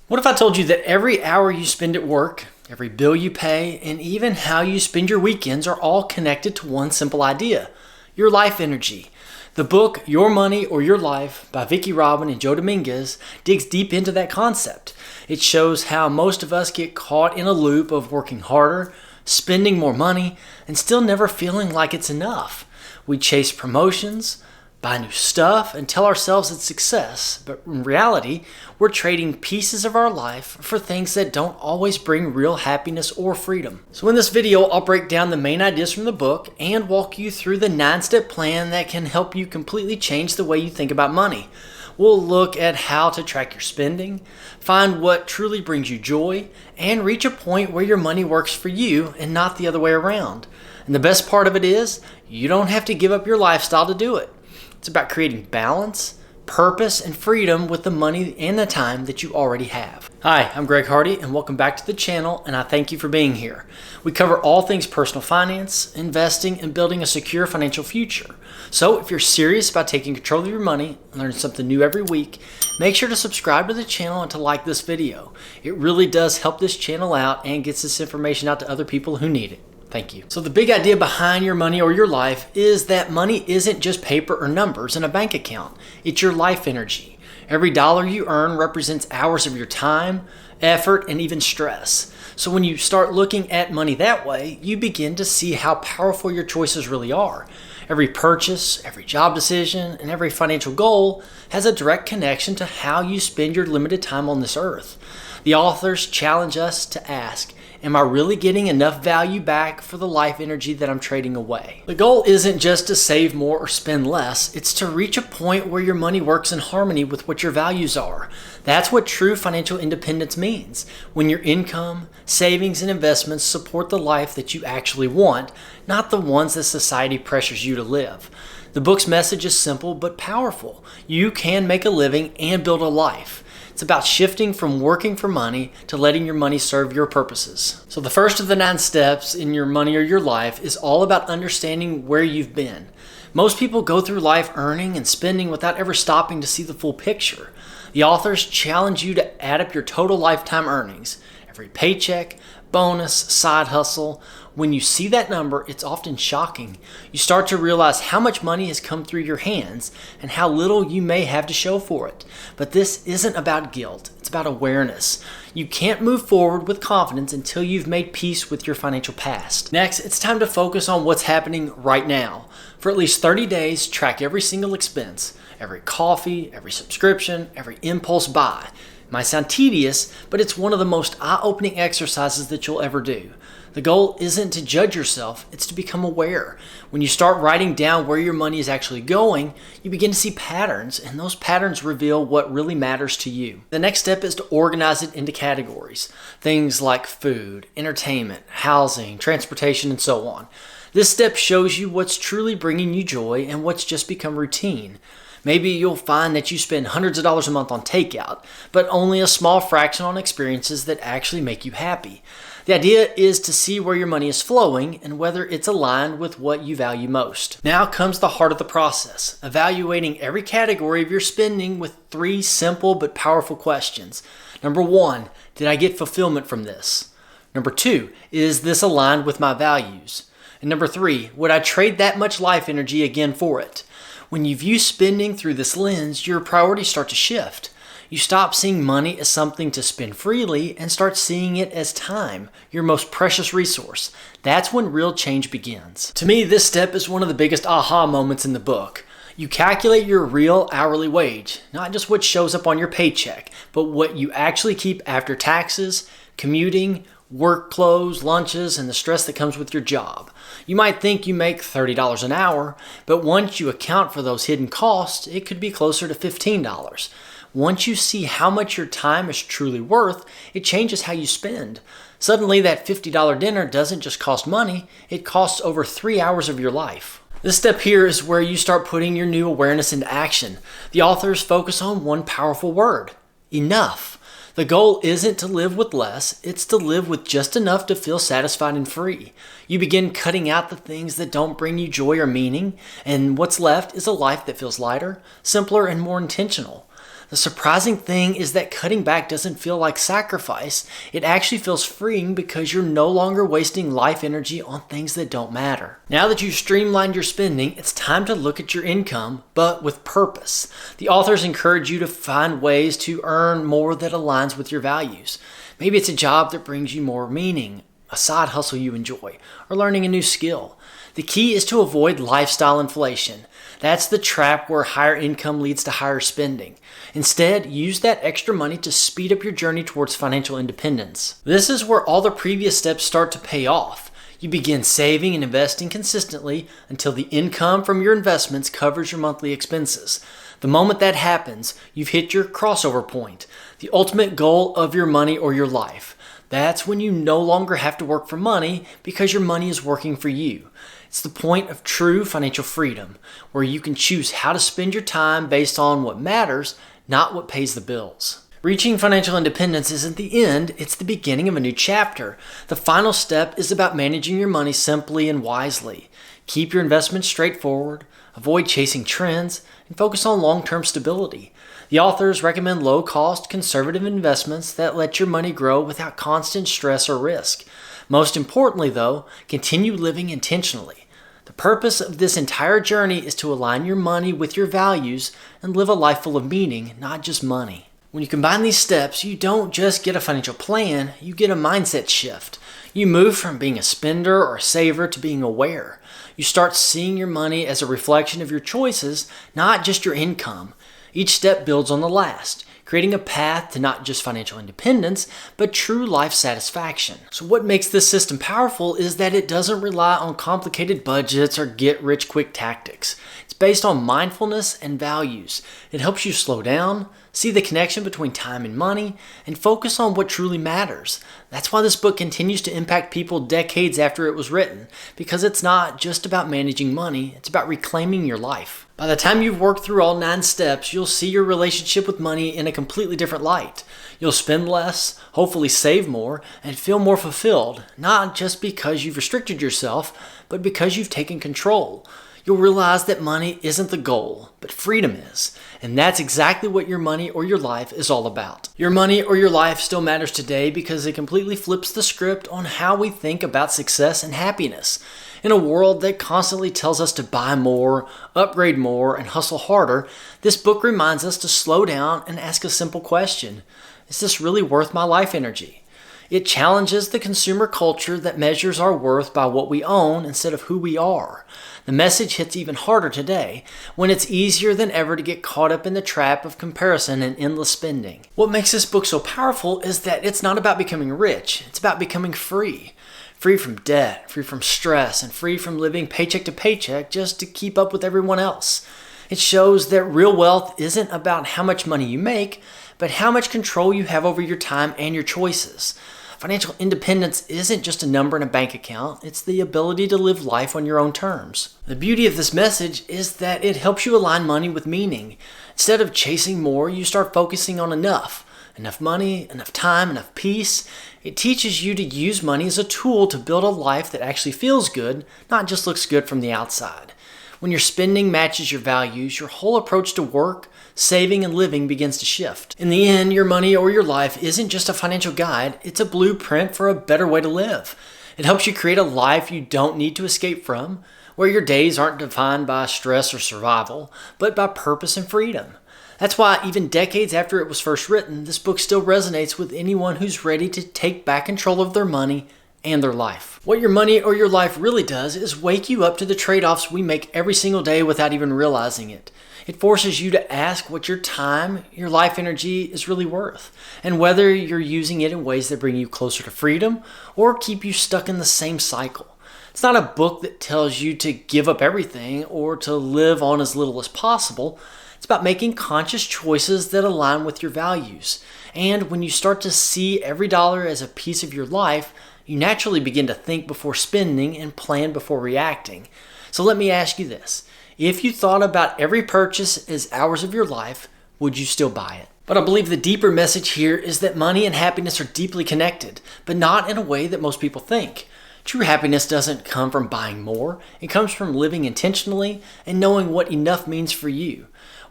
What if I told you that every hour you spend at work, every bill you pay, and even how you spend your weekends are all connected to one simple idea: your life energy? The book Your Money or Your Life by Vicki Robin and Joe Dominguez digs deep into that concept. It shows how most of us get caught in a loop of working harder, spending more money, and still never feeling like it's enough. We chase promotions, buy new stuff, and tell ourselves it's success, but in reality, we're trading pieces of our life for things that don't always bring real happiness or freedom. So in this video, I'll break down the main ideas from the book and walk you through the 9-step plan that can help you completely change the way you think about money. We'll look at how to track your spending, find what truly brings you joy, and reach a point where your money works for you and not the other way around. And the best part of it is, you don't have to give up your lifestyle to do it. It's about creating balance, purpose, and freedom with the money and the time that you already have. Hi, I'm Greg Hardy, and welcome back to the channel, and I thank you for being here. We cover all things personal finance, investing, and building a secure financial future. So if you're serious about taking control of your money and learning something new every week, make sure to subscribe to the channel and to like this video. It really does help this channel out and gets this information out to other people who need it. Thank you. So the big idea behind your money or your life is that money isn't just paper or numbers in a bank account. It's your life energy. Every dollar you earn represents hours of your time, effort, and even stress. So when you start looking at money that way, you begin to see how powerful your choices really are. Every purchase, every job decision, and every financial goal has a direct connection to how you spend your limited time on this earth. The authors challenge us to ask, am I really getting enough value back for the life energy that I'm trading away? The goal isn't just to save more or spend less, it's to reach a point where your money works in harmony with what your values are. That's what true financial independence means, when your income, savings, and investments support the life that you actually want, not the ones that society pressures you to live. The book's message is simple but powerful. You can make a living and build a life. It's about shifting from working for money to letting your money serve your purposes. So the first of the 9 steps in your money or your life is all about understanding where you've been. Most people go through life earning and spending without ever stopping to see the full picture. The authors challenge you to add up your total lifetime earnings. Every paycheck, bonus, side hustle. When you see that number, it's often shocking. You start to realize how much money has come through your hands and how little you may have to show for it. But this isn't about guilt. It's about awareness. You can't move forward with confidence until you've made peace with your financial past. Next, it's time to focus on what's happening right now. For at least 30 days, track every single expense, every coffee, every subscription, every impulse buy. It might sound tedious, but it's one of the most eye-opening exercises that you'll ever do. The goal isn't to judge yourself, it's to become aware. When you start writing down where your money is actually going, you begin to see patterns, and those patterns reveal what really matters to you. The next step is to organize it into categories. Things like food, entertainment, housing, transportation, and so on. This step shows you what's truly bringing you joy and what's just become routine. Maybe you'll find that you spend hundreds of dollars a month on takeout, but only a small fraction on experiences that actually make you happy. The idea is to see where your money is flowing and whether it's aligned with what you value most. Now comes the heart of the process, evaluating every category of your spending with 3 simple but powerful questions. Number 1, did I get fulfillment from this? Number 2, is this aligned with my values? And number 3, would I trade that much life energy again for it? When you view spending through this lens, your priorities start to shift. You stop seeing money as something to spend freely and start seeing it as time, your most precious resource. That's when real change begins. To me, this step is one of the biggest aha moments in the book. You calculate your real hourly wage, not just what shows up on your paycheck, but what you actually keep after taxes, commuting, work clothes, lunches, and the stress that comes with your job. You might think you make $30 an hour, but once you account for those hidden costs, it could be closer to $15. Once you see how much your time is truly worth, it changes how you spend. Suddenly, that $50 dinner doesn't just cost money, it costs over 3 hours of your life. This step here is where you start putting your new awareness into action. The authors focus on one powerful word: enough. The goal isn't to live with less, it's to live with just enough to feel satisfied and free. You begin cutting out the things that don't bring you joy or meaning, and what's left is a life that feels lighter, simpler, and more intentional. The surprising thing is that cutting back doesn't feel like sacrifice. It actually feels freeing because you're no longer wasting life energy on things that don't matter. Now that you've streamlined your spending, it's time to look at your income, but with purpose. The authors encourage you to find ways to earn more that aligns with your values. Maybe it's a job that brings you more meaning, a side hustle you enjoy, or learning a new skill. The key is to avoid lifestyle inflation. That's the trap where higher income leads to higher spending. Instead, use that extra money to speed up your journey towards financial independence. This is where all the previous steps start to pay off. You begin saving and investing consistently until the income from your investments covers your monthly expenses. The moment that happens, you've hit your crossover point, the ultimate goal of your money or your life. That's when you no longer have to work for money because your money is working for you. It's the point of true financial freedom, where you can choose how to spend your time based on what matters, not what pays the bills. Reaching financial independence isn't the end, it's the beginning of a new chapter. The final step is about managing your money simply and wisely. Keep your investments straightforward, avoid chasing trends, and focus on long-term stability. The authors recommend low-cost, conservative investments that let your money grow without constant stress or risk. Most importantly, though, continue living intentionally. The purpose of this entire journey is to align your money with your values and live a life full of meaning, not just money. When you combine these steps, you don't just get a financial plan, you get a mindset shift. You move from being a spender or a saver to being aware. You start seeing your money as a reflection of your choices, not just your income. Each step builds on the last, creating a path to not just financial independence, but true life satisfaction. So what makes this system powerful is that it doesn't rely on complicated budgets or get-rich-quick tactics. It's based on mindfulness and values. It helps you slow down, see the connection between time and money, and focus on what truly matters. That's why this book continues to impact people decades after it was written, because it's not just about managing money, it's about reclaiming your life. By the time you've worked through all 9 steps, you'll see your relationship with money in a completely different light. You'll spend less, hopefully save more, and feel more fulfilled, not just because you've restricted yourself, but because you've taken control. You'll realize that money isn't the goal, but freedom is. And that's exactly what your money or your life is all about. Your money or your life still matters today because it completely flips the script on how we think about success and happiness. In a world that constantly tells us to buy more, upgrade more, and hustle harder, this book reminds us to slow down and ask a simple question. Is this really worth my life energy? It challenges the consumer culture that measures our worth by what we own instead of who we are. The message hits even harder today, when it's easier than ever to get caught up in the trap of comparison and endless spending. What makes this book so powerful is that it's not about becoming rich, it's about becoming free. Free from debt, free from stress, and free from living paycheck to paycheck just to keep up with everyone else. It shows that real wealth isn't about how much money you make, but how much control you have over your time and your choices. Financial independence isn't just a number in a bank account, it's the ability to live life on your own terms. The beauty of this message is that it helps you align money with meaning. Instead of chasing more, you start focusing on enough. Enough money, enough time, enough peace. It teaches you to use money as a tool to build a life that actually feels good, not just looks good from the outside. When your spending matches your values, your whole approach to work, saving, and living begins to shift. In the end, your money or your life isn't just a financial guide, it's a blueprint for a better way to live. It helps you create a life you don't need to escape from, where your days aren't defined by stress or survival, but by purpose and freedom. That's why even decades after it was first written, this book still resonates with anyone who's ready to take back control of their money and their life. What your money or your life really does is wake you up to the trade-offs we make every single day without even realizing it. It forces you to ask what your time, your life energy is really worth, and whether you're using it in ways that bring you closer to freedom or keep you stuck in the same cycle. It's not a book that tells you to give up everything or to live on as little as possible. It's about making conscious choices that align with your values. And when you start to see every dollar as a piece of your life, you naturally begin to think before spending and plan before reacting. So let me ask you this. If you thought about every purchase as hours of your life, would you still buy it? But I believe the deeper message here is that money and happiness are deeply connected, but not in a way that most people think. True happiness doesn't come from buying more. It comes from living intentionally and knowing what enough means for you.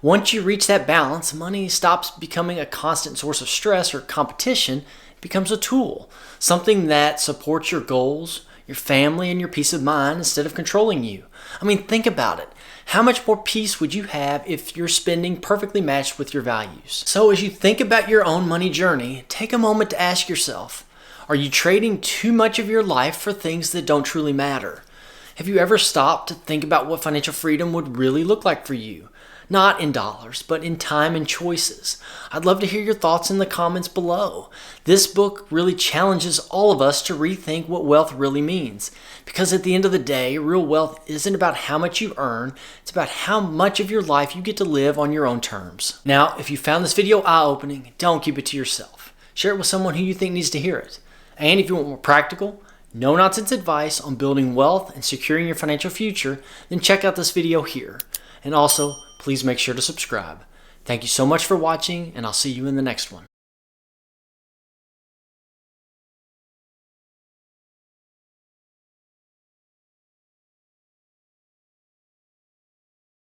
Once you reach that balance, money stops becoming a constant source of stress or competition. It becomes a tool, something that supports your goals, your family, and your peace of mind instead of controlling you. I mean, think about it. How much more peace would you have if your spending perfectly matched with your values? So as you think about your own money journey, take a moment to ask yourself, are you trading too much of your life for things that don't truly matter? Have you ever stopped to think about what financial freedom would really look like for you? Not in dollars, but in time and choices. I'd love to hear your thoughts in the comments below. This book really challenges all of us to rethink what wealth really means. Because at the end of the day, real wealth isn't about how much you earn, it's about how much of your life you get to live on your own terms. Now, if you found this video eye-opening, don't keep it to yourself. Share it with someone who you think needs to hear it. And if you want more practical, no-nonsense advice on building wealth and securing your financial future, then check out this video here. And also, please make sure to subscribe. Thank you so much for watching, and I'll see you in the next one.